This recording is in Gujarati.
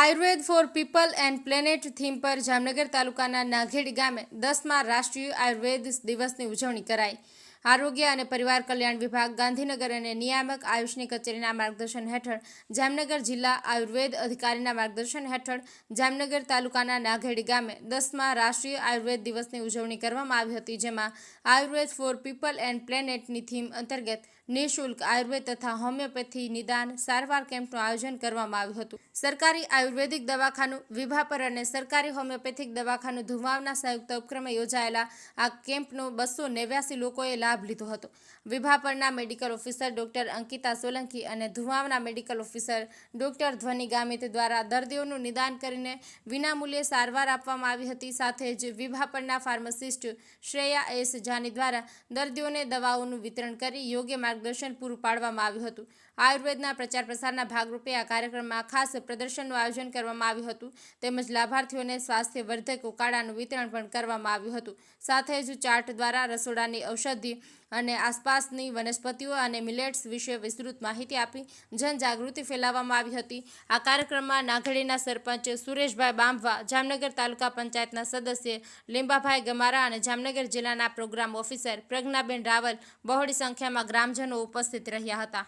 Ayurveda for people and planet theme પર જામનગર તાલુકાના નાઘેડી ગામે 10મા રાષ્ટ્રીય આયુર્વેદ દિવસની ઉજવણી કરાઈ। આરોગ્ય અને પરિવાર કલ્યાણ વિભાગ ગાંધીનગર અને નિયામક આયુષની કચેરીના માર્ગદર્શન હેઠળ જામનગર જિલ્લા આયુર્વેદ અધિકારીના માર્ગદર્શન હેઠળ જામનગર તાલુકાના નાઘેડી ગામે 10મા રાષ્ટ્રીય આયુર્વેદ દિવસની ઉજવણી કરવામાં આવી હતી, જેમાં આયુર્વેદ ફોર પીપલ એન્ડ પ્લેનેટની થીમ અંતર્ગત નિઃશુલ્ક આયુર્વેદ તથા હોમિયોપેથી નિદાન સારવાર કેમ્પનું આયોજન કરવામાં આવ્યું હતું। સરકારી આયુર્વેદિક દવાખાનું વિભાપર અને સરકારી હોમિયોપેથિક દવાખાનું ધુમાવના સંયુક્ત ઉપક્રમે યોજાયેલા આ કેમ્પનો 289 લોકોએ લાભ લીધો હતો। વિભાપરના medical officer doctor Ankita Solanki અને ધુમાવના મેડિકલ ઓફિસર ડોક્ટર ધ્વનિ ગામિત દ્વારા દર્દીઓનું નિદાન કરીને વિનામૂલ્યે સારવાર આપવામાં આવી હતી। સાથે જ વિભાપરના ફાર્માસિસ્ટ શ્રેયા એસ જાની દ્વારા દર્દીઓને દવાઓનું વિતરણ કરી યોગ્ય માર્ગદર્શન પૂરું પાડવામાં આવ્યું હતું। આયુર્વેદના પ્રચાર પ્રસારના ભાગરૂપે આ કાર્યક્રમમાં ખાસ પ્રદર્શનનું આયોજન કરવામાં આવ્યું હતું, તેમજ લાભાર્થીઓને સ્વાસ્થ્યવર્ધક ઉકાળાનું વિતરણ પણ કરવામાં આવ્યું હતું। સાથે જ ચાર્ટ દ્વારા રસોડાની ઔષધિ અને આસપાસની વનસ્પતિઓ અને મિલેટ્સ વિશે વિસ્તૃત માહિતી આપી જનજાગૃતિ ફેલાવવામાં આવી હતી। આ કાર્યક્રમમાં નાઘેડીના સરપંચ સુરેશભાઈ બાંભવા, જામનગર તાલુકા પંચાયતના સદસ્ય લીંબાભાઈ ગમારા અને જામનગર જિલ્લાના પ્રોગ્રામ ઓફિસર પ્રજ્ઞાબેન રાવલ બહોળી સંખ્યામાં ગ્રામજનો ઉપસ્થિત રહ્યા હતા।